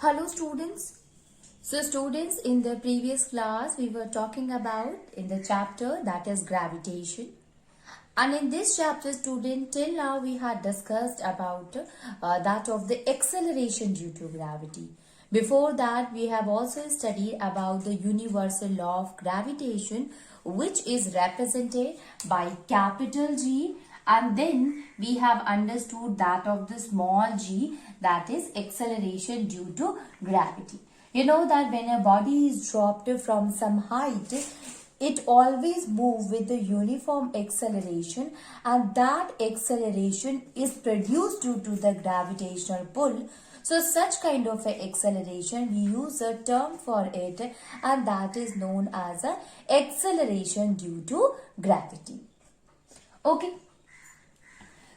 Hello students. So students, in the previous class we were talking about in the chapter that is gravitation. And in this chapter student, till now we had discussed about that of the acceleration due to gravity. Before that we have also studied about the universal law of gravitation, which is represented by capital G, and then we have understood that of the small g, that is acceleration due to gravity. You know that when a body is dropped from some height, it always moves with the uniform acceleration, and that acceleration is produced due to the gravitational pull. So such kind of a acceleration, we use a term for it, and that is known as a acceleration due to gravity. Okay.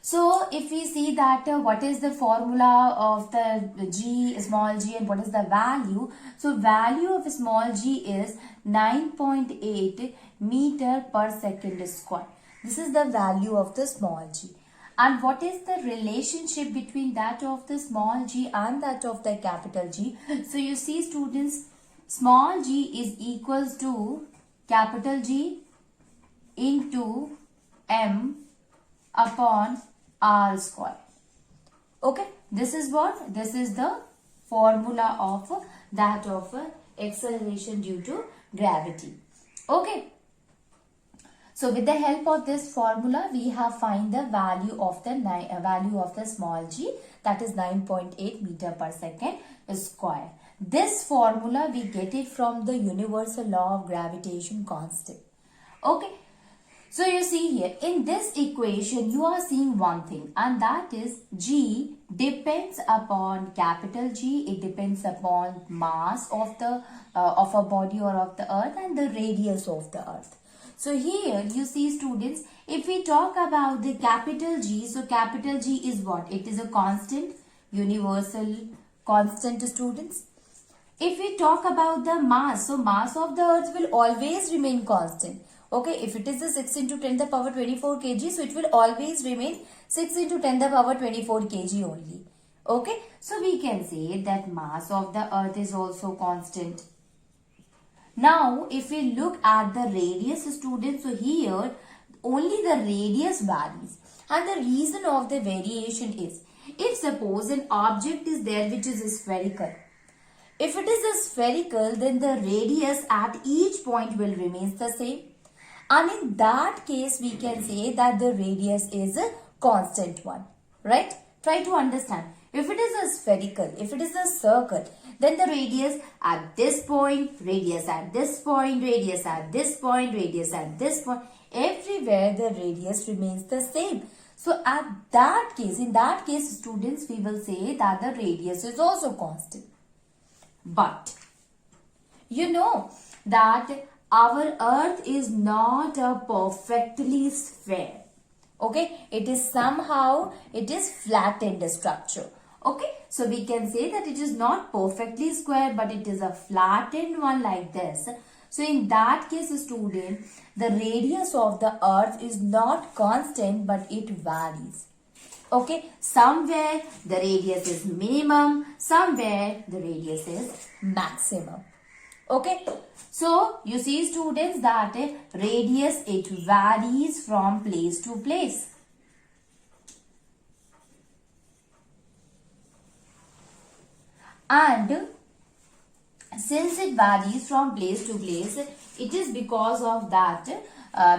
So if we see that what is the formula of the g, small g, and what is the value. So value of small g is 9.8 meter per second square. This is the value of the small g. And what is the relationship between that of the small g and that of the capital G? So you see students, small g is equals to capital G into m upon r square. Okay, this is what? This is the formula of that of acceleration due to gravity. Okay. So with the help of this formula, we have find the value of the small g, that is 9.8 meter per second square. This formula we get it from the universal law of gravitation constant. Okay. So you see here, in this equation, you are seeing one thing, and that is G depends upon capital G. It depends upon mass of the of a body or of the earth and the radius of the earth. So here you see students, if we talk about the capital G, so capital G is what? It is a constant, universal constant, students. If we talk about the mass, so mass of the earth will always remain constant. Okay, if it is a 6 into 10 the power 24 kg, so it will always remain 6 into 10 the power 24 kg only. Okay, so we can say that mass of the earth is also constant. Now, if we look at the radius, students, so here only the radius varies. And the reason of the variation is, if suppose an object is there which is spherical. If it is a spherical, then the radius at each point will remain the same. And in that case, we can say that the radius is a constant one, right? Try to understand. If it is a spherical, if it is a circle, then the radius at this point, radius at this point, radius at this point, radius at this point, everywhere the radius remains the same. So at that case, in that case, students, we will say that the radius is also constant. But you know that our earth is not a perfectly sphere. Okay, it is somehow, it is flattened structure. Okay, so we can say that it is not perfectly square, but it is a flattened one like this. So in that case, student, the radius of the earth is not constant, but it varies. Okay, somewhere the radius is minimum, somewhere the radius is maximum. Okay, so you see students that radius, it varies from place to place. And since it varies from place to place, it is because of that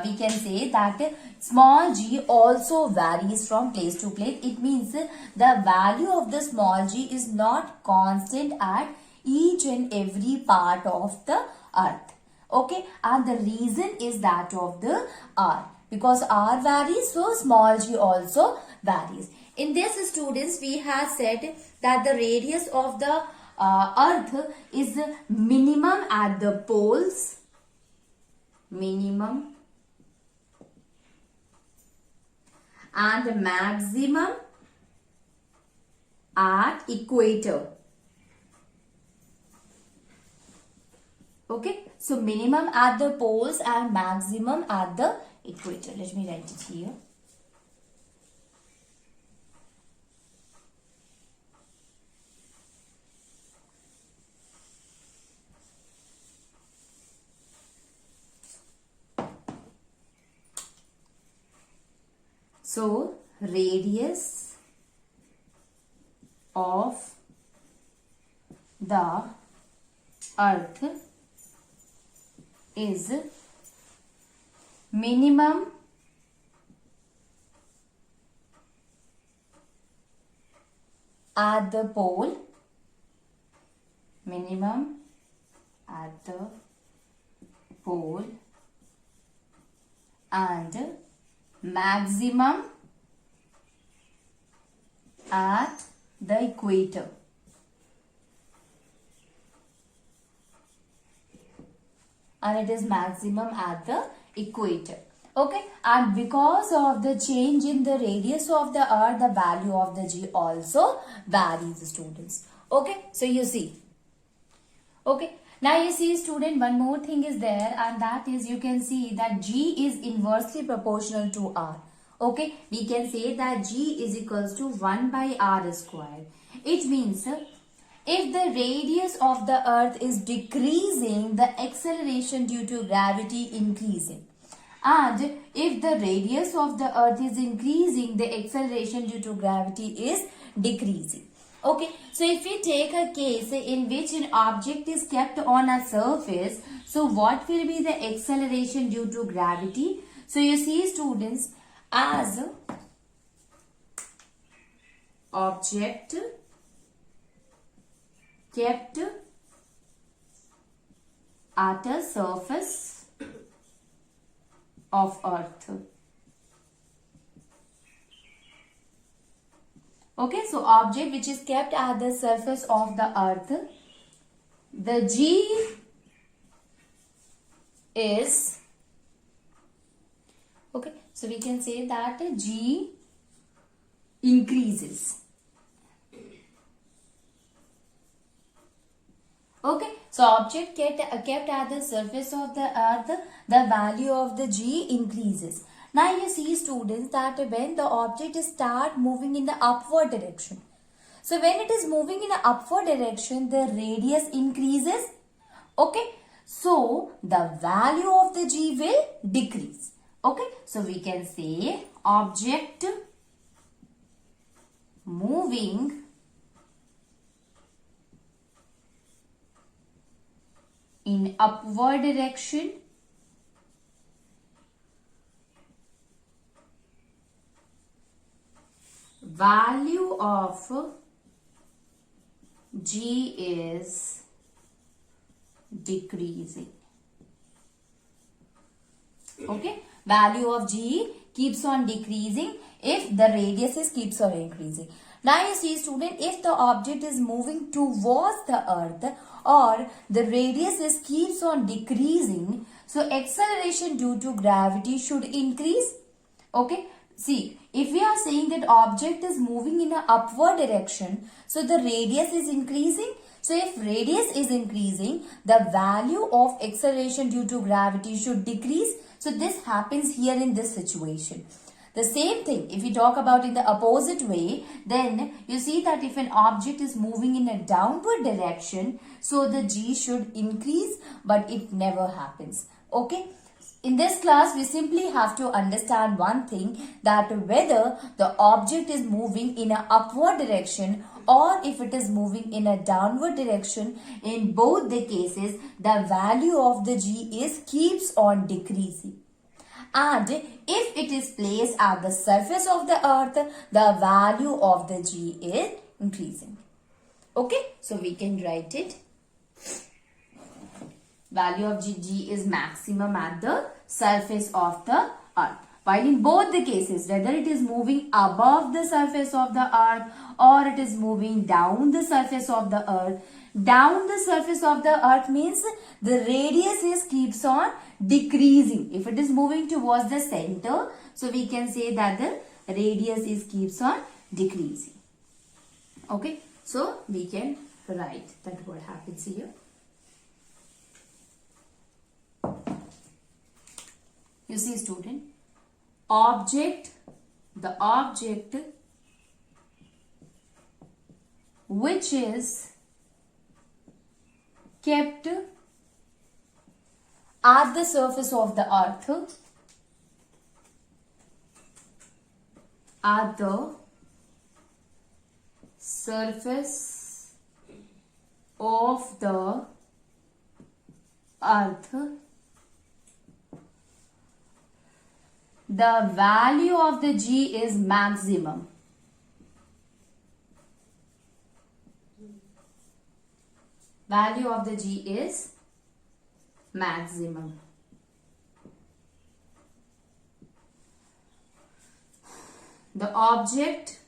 we can say that small g also varies from place to place. It means the value of the small g is not constant at each and every part of the earth. Okay, and the reason is that of the r. Because r varies, so small g also varies. In this, students, we have said that the radius of the earth is minimum at the poles, minimum, and maximum at equator. Okay, so minimum at the poles and maximum at the equator. Let me write it here. So radius of the earth is minimum at the pole, minimum at the pole, and maximum at the equator. And it is maximum at the equator. Okay, and because of the change in the radius of the earth, the value of the G also varies, students. Okay, so you see. Okay, now you see, student, one more thing is there, and that is you can see that G is inversely proportional to R. Okay, we can say that G is equals to 1 by R square. It means if the radius of the earth is decreasing, the acceleration due to gravity increasing. And if the radius of the earth is increasing, the acceleration due to gravity is decreasing. Okay, so if we take a case in which an object is kept on a surface, so what will be the acceleration due to gravity? So you see, students, as object kept at a surface of earth. Okay, so object which is kept at the surface of the earth, the G is, okay, so we can say that G increases. Okay, so object kept at the surface of the earth, the value of the G increases. Now you see, students, that when the object start moving in the upward direction, so when it is moving in the upward direction, the radius increases. Okay, so the value of the G will decrease. Okay, so we can say object moving in upward direction value of G is decreasing. Okay, value of G keeps on decreasing if the radius keeps on increasing. Now you see, student, if the object is moving towards the earth or the radius keeps on decreasing, so acceleration due to gravity should increase. Okay, see, if we are saying that object is moving in an upward direction, so the radius is increasing. So if radius is increasing, the value of acceleration due to gravity should decrease. So this happens here in this situation. The same thing, if we talk about in the opposite way, then you see that if an object is moving in a downward direction, so the G should increase, but it never happens. Okay. In this class, we simply have to understand one thing, that whether the object is moving in an upward direction or if it is moving in a downward direction, in both the cases, the value of the G keeps on decreasing. And if it is placed at the surface of the earth, the value of the G is increasing. Okay, so we can write it. Value of G is maximum at the surface of the earth. While in both the cases, whether it is moving above the surface of the earth or it is moving down the surface of the earth, down the surface of the earth means the radius keeps on decreasing. If it is moving towards the center, so we can say that the radius keeps on decreasing. Okay, so we can write that what happens here. You see, student, the object which is kept at the surface of the earth at the surface of the earth, the value of the G is maximum. Value of the G is maximum. The object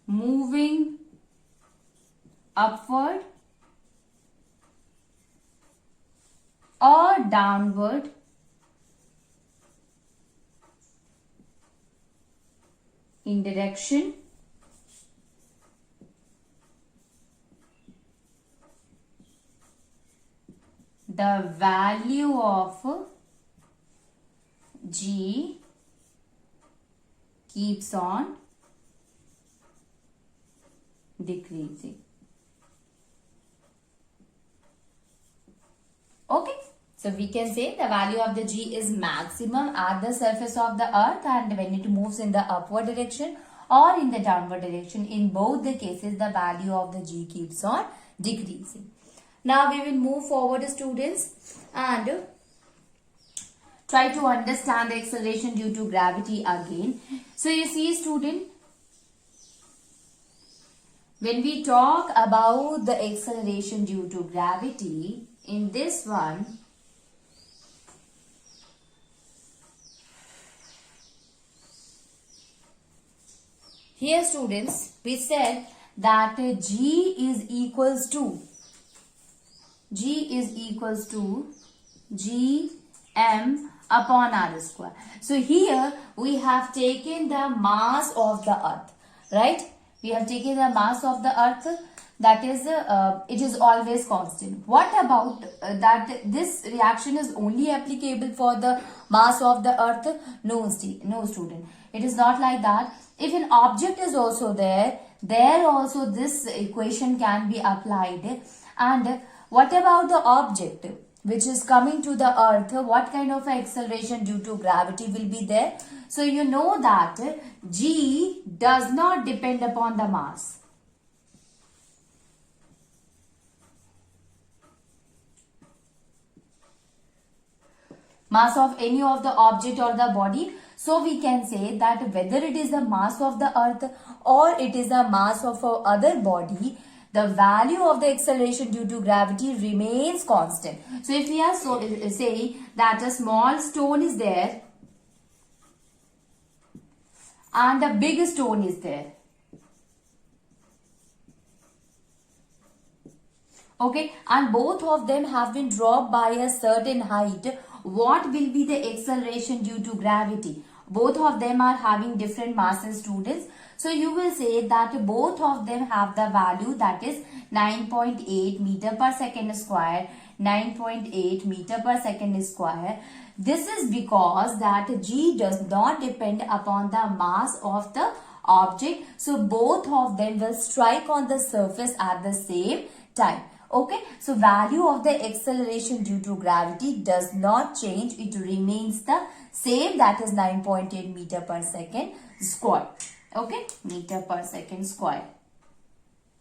moving upward or downward in direction the value of G keeps on decreasing. Okay, so we can say the value of the G is maximum at the surface of the earth, and when it moves in the upward direction or in the downward direction, in both the cases the value of the G keeps on decreasing. Now we will move forward, students, and try to understand the acceleration due to gravity again. So you see, student, when we talk about the acceleration due to gravity, in this one, here students, we said that G is equals to Gm upon r square. So here we have taken the mass of the earth, right? We have taken the mass of the earth, that is it is always constant. What about that this reaction is only applicable for the mass of the earth? No student, it is not like that. If an object is also there also this equation can be applied. And what about the object which is coming to the earth? What kind of acceleration due to gravity will be there? So you know that G does not depend upon the mass. Mass of any of the object or the body. So we can say that whether it is the mass of the earth or it is the mass of a other body, the value of the acceleration due to gravity remains constant. So if we are saying that a small stone is there and a big stone is there, okay, and both of them have been dropped by a certain height, what will be the acceleration due to gravity? Both of them are having different masses, students. So you will say that both of them have the value, that is 9.8 meter per second square, 9.8 meter per second square. This is because that G does not depend upon the mass of the object. So both of them will strike on the surface at the same time. Okay, so value of the acceleration due to gravity does not change. It remains the same, that is 9.8 meter per second square. Okay, meter per second square.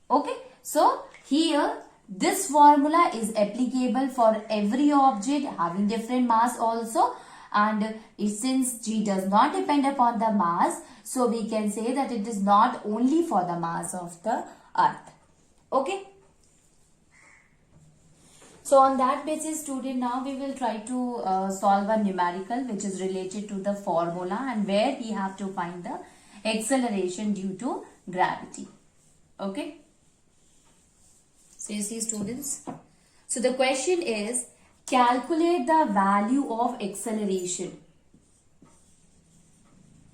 Okay, so here this formula is applicable for every object having different mass also. And since G does not depend upon the mass, so we can say that it is not only for the mass of the earth. Okay. So on that basis, student, now we will try to solve a numerical which is related to the formula and where we have to find the acceleration due to gravity. Okay. So you see, students. So the question is, calculate the value of acceleration.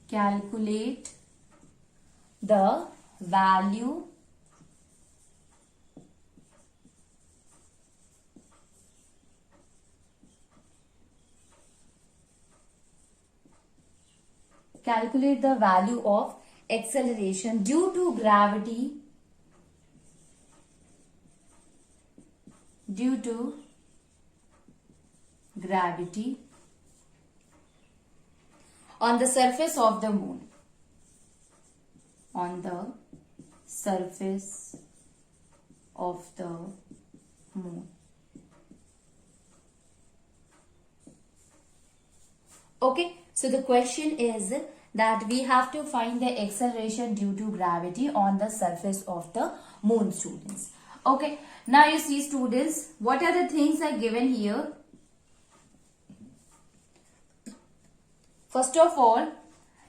Calculate the value of acceleration due to gravity on the surface of the moon. On the surface of the moon. Okay, so the question is that we have to find the acceleration due to gravity on the surface of the moon, students. Okay, now you see, students, what are the things are given here? First of all,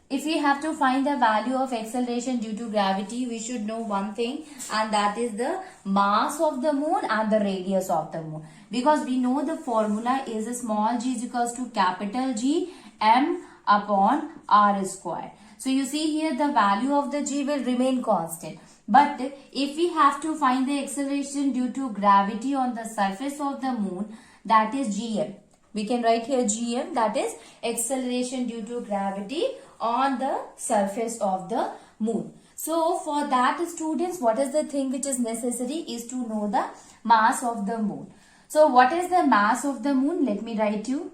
if we have to find the value of acceleration due to gravity, we should know one thing, and that is the mass of the moon and the radius of the moon. Because we know the formula is small g is equals to capital G m upon r square. So you see here the value of the g will remain constant. But if we have to find the acceleration due to gravity on the surface of the moon, that is gm. We can write here gm, that is acceleration due to gravity on the surface of the moon. So for that, students, what is the thing which is necessary is to know the mass of the moon. So what is the mass of the moon? Let me write you.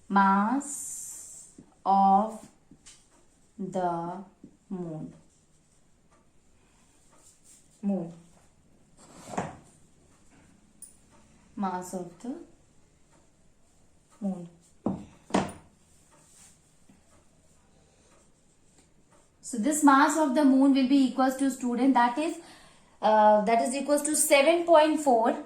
Mass of the moon. Mass of the moon. So this mass of the moon will be equals to, student, that is equals to 7.4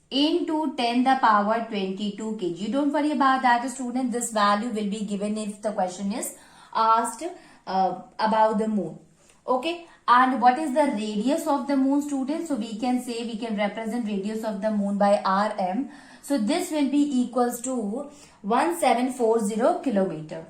into 10 the power 22 kg. You don't worry about that, student. This value will be given if the question is asked about the moon. Okay. And what is the radius of the moon, student? So we can say, we can represent radius of the moon by Rm. So this will be equals to 1740 kilometer.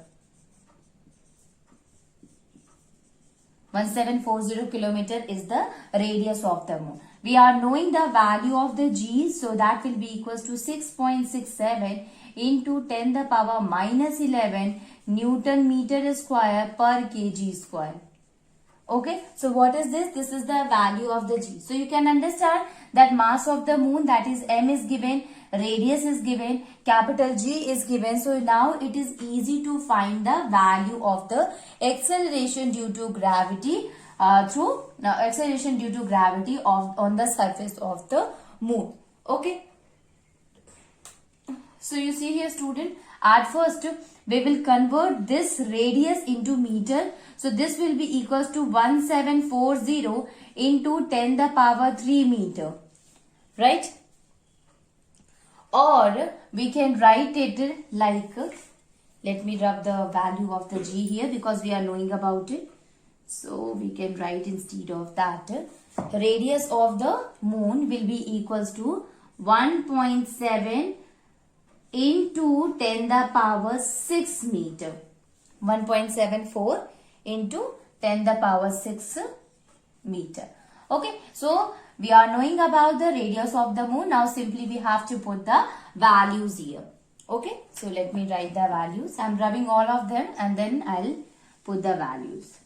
1740 kilometer is the radius of the moon. We are knowing the value of the g, so that will be equals to 6.67 into 10 the power minus 11 Newton meter square per kg square. Okay, so what is this? This is the value of the g. So you can understand that mass of the moon, that is m, is given, radius is given, capital G is given. So now it is easy to find the value of the acceleration due to gravity acceleration due to gravity on the surface of the moon. Okay. So you see here, student, at first we will convert this radius into meter. So this will be equals to 1740 into 10 the power 3 meter. Right? Or we can write it like, let me rub the value of the g here because we are knowing about it. So we can write instead of that, radius of the moon will be equals to 1.7 into 10 the power 6 meter. 1.74 into 10 the power 6 meter. Okay, so we are knowing about the radius of the moon. Now simply we have to put the values here. Okay, so let me write the values. I'm rubbing all of them and then I'll put the values.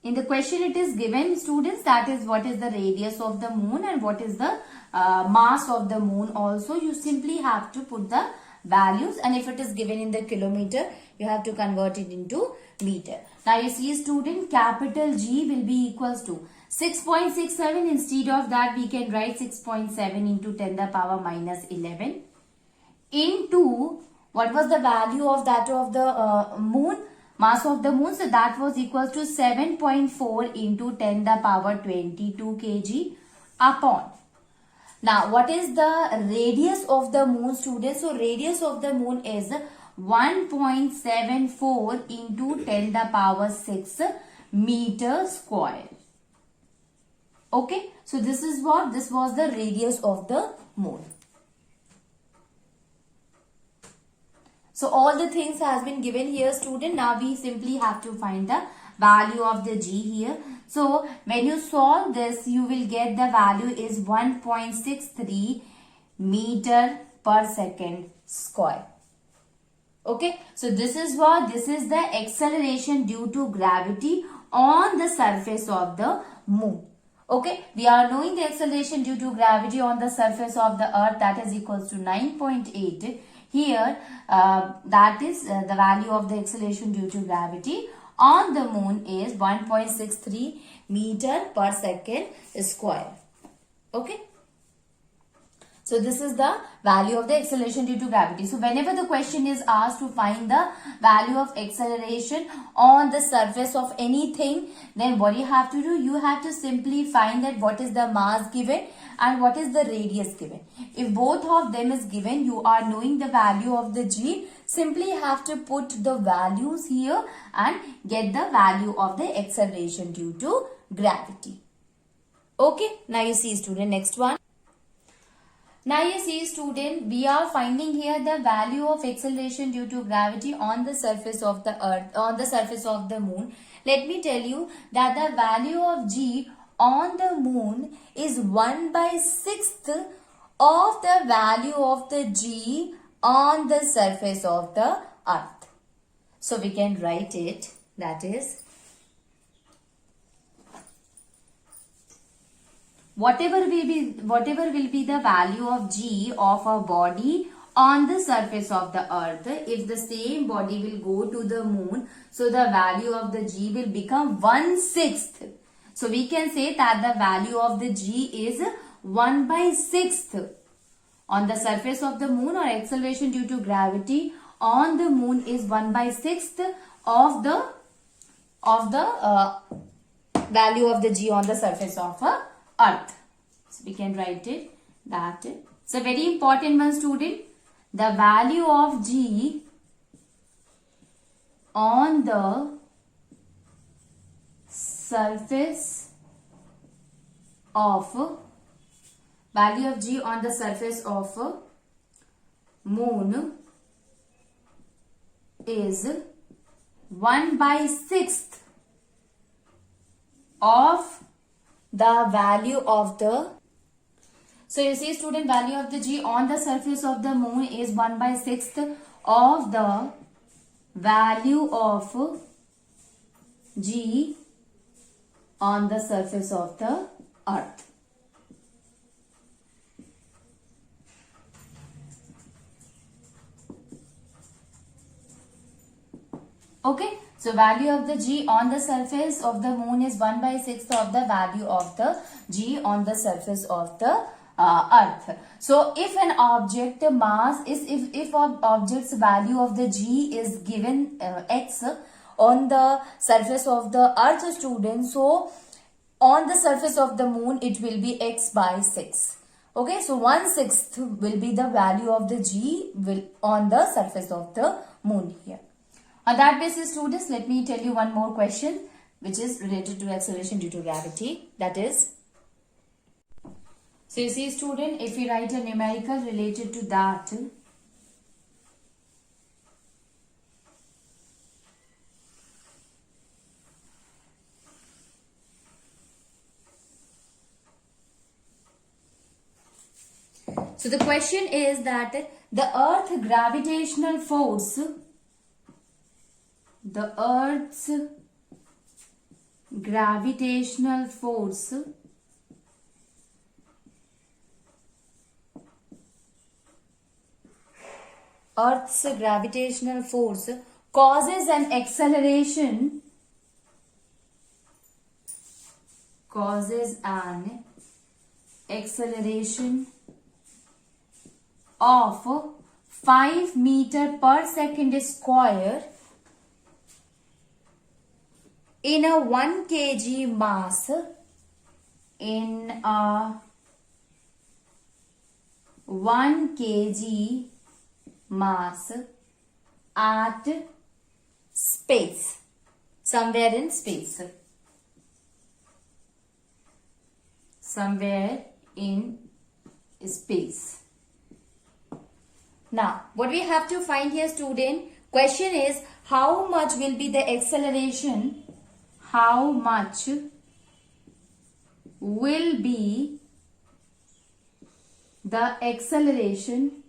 In the question it is given, students, that is what is the radius of the moon and what is the mass of the moon also. You simply have to put the values, and if it is given in the kilometer, you have to convert it into meter. Now you see, student, capital G will be equals to 6.67. Instead of that, we can write 6.7 into 10 the power minus 11 into, what was the value of that of the moon? Mass of the moon, so that was equals to 7.4 into 10 the power 22 kg upon. Now, what is the radius of the moon, students? So, radius of the moon is 1.74 into 10 the power 6 meter square. Okay, so this is what? This was the radius of the moon. So all the things has been given here, student. Now we simply have to find the value of the g here. So when you solve this, you will get the value is 1.63 meter per second square. Okay, so this is what? This is the acceleration due to gravity on the surface of the moon. Okay, we are knowing the acceleration due to gravity on the surface of the earth, that is equals to 9.8. Here, that is the value of the acceleration due to gravity on the moon is 1.63 meter per second square. Okay. So this is the value of the acceleration due to gravity. So whenever the question is asked to find the value of acceleration on the surface of anything, then what you have to do, you have to simply find that what is the mass given and what is the radius given. If both of them is given, you are knowing the value of the g, simply have to put the values here and get the value of the acceleration due to gravity. Okay, now you see student, next one. Now you see student, we are finding here the value of acceleration due to gravity on the surface of the earth, on the surface of the moon. Let me tell you that the value of g on the moon is 1/6 of the value of the g on the surface of the earth. So we can write it, that is, whatever will be the value of g of a body on the surface of the earth, if the same body will go to the moon, so the value of the g will become 1/6. So we can say that the value of the g is 1/6 on the surface of the moon, or acceleration due to gravity on the moon is 1/6 of the value of the g on the surface of a earth. So we can write it that it's a very important one, student. The value of g on the surface of moon is 1/6 of the value of the, so you see student, value of the g on the surface of the moon is 1/6 of the value of g on the surface of the earth. Okay. So value of the g on the surface of the moon is 1/6 of the value of the g on the surface of the earth. So if an object mass is, if object's value of the g is given x on the surface of the earth, student, so on the surface of the moon it will be x/6. Okay, so 1/6 will be the value of the g on the surface of the moon here. On that basis, students, let me tell you one more question which is related to acceleration due to gravity. That is, so you see student, if we write a numerical related to that, so the question is that the Earth's gravitational force causes an acceleration of 5 meter per second square in a 1 kg mass, at space, somewhere in space. Now, what we have to find here, student, question is how much will be the acceleration, how much will be the acceleration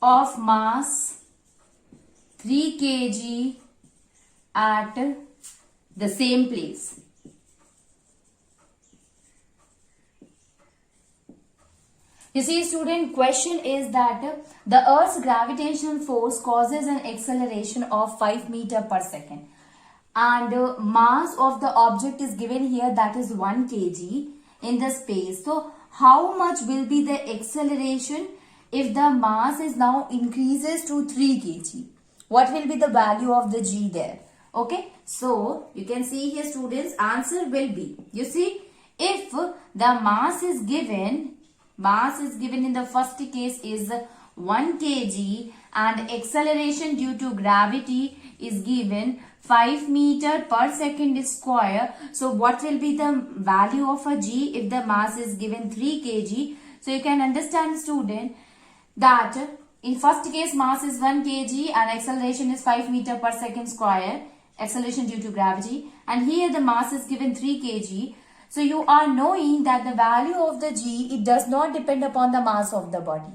of mass 3 kg at the same place. You see, student, question is that the Earth's gravitational force causes an acceleration of 5 meter per second. And mass of the object is given here, that is 1 kg in the space. So, how much will be the acceleration if the mass is now increases to 3 kg? What will be the value of the g there? Okay, so you can see here, students, answer will be, you see, if the mass is given in the first case is 1 kg and acceleration due to gravity is given 5 meter per second square. So what will be the value of a g if the mass is given 3 kg? So you can understand, student, that in first case mass is 1 kg and acceleration is 5 meter per second square, acceleration due to gravity, and here the mass is given 3 kg. So you are knowing that the value of the g, it does not depend upon the mass of the body.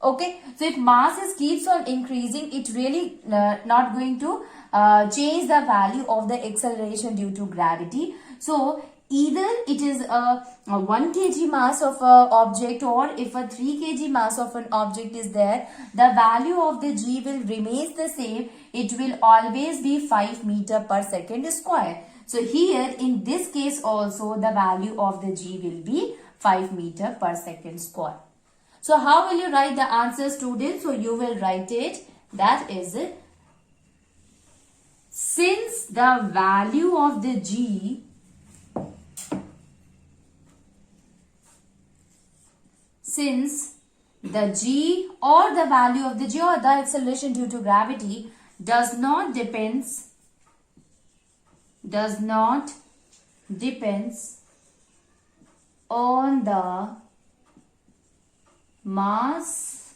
Okay, so if mass keeps on increasing, it really not going to change the value of the acceleration due to gravity. So either it is a 1 kg mass of a object, or if a 3 kg mass of an object is there, the value of the g will remain the same. It will always be 5 meter per second square. So here in this case also the value of the g will be 5 meter per second square. So how will you write the answer, students? So you will write it, that is, since the value of the g or the value of the g or the acceleration due to gravity does not depends on the mass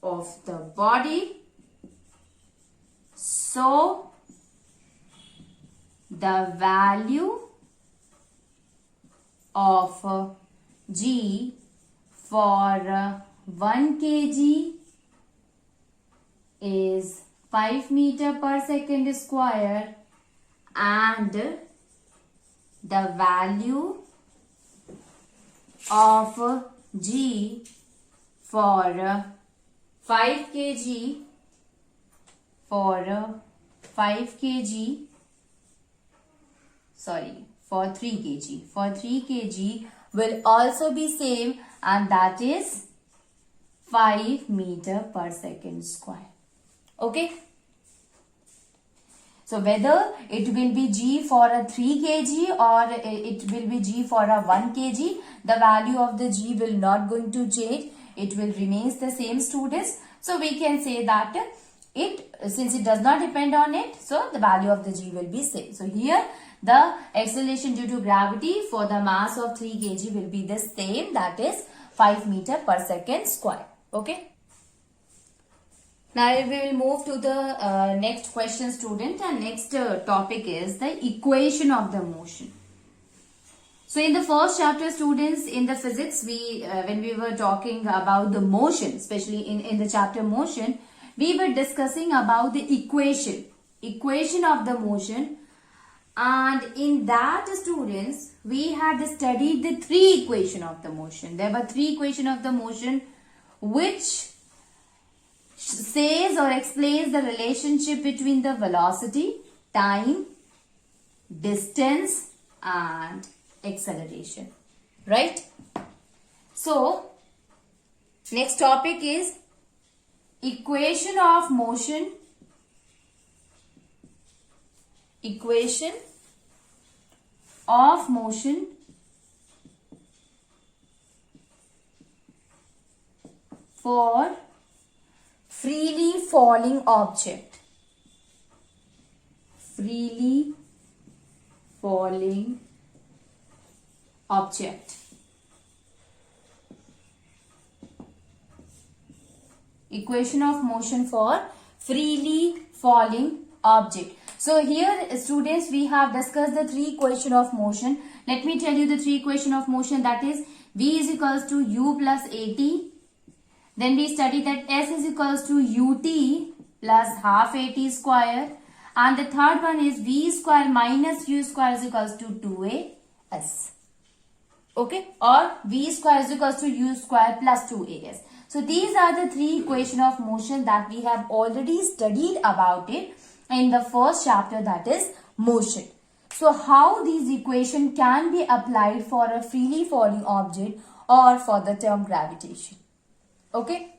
of the body, so the value of g for 1 kg is 5 meter per second square, and the value of g for 5 kg for 3 kg will also be same, and that is 5 meter per second square. Okay, so whether it will be g for a 3 kg or it will be g for a 1 kg, the value of the g will not going to change. It will remains the same, students. So we can say that since it does not depend on it, so the value of the g will be same. So here the acceleration due to gravity for the mass of 3 kg will be the same, that is 5 meter per second square. Okay. Now we will move to the next question, student, and next topic is the equation of the motion. So in the first chapter, students, in the physics, when we were talking about the motion, especially in the chapter motion, we were discussing about the equation of the motion, and in that, students, we had studied the 3 equation of the motion. There were 3 equation of the motion which says or explains the relationship between the velocity, time, distance and acceleration, right? So next topic is equation of motion for freely falling object. Freely falling object. Equation of motion for freely falling object. So here, students, we have discussed the 3 equation of motion. Let me tell you the 3 equation of motion, that is V is equals to U plus AT. Then we study that S is equals to UT plus half at square. And the third one is v square minus u square is equals to 2as. Okay, or v square is equals to u square plus 2as. So these are the three equations of motion that we have already studied about it in the first chapter, that is motion. So how these equations can be applied for a freely falling object or for the term gravitation. Okay.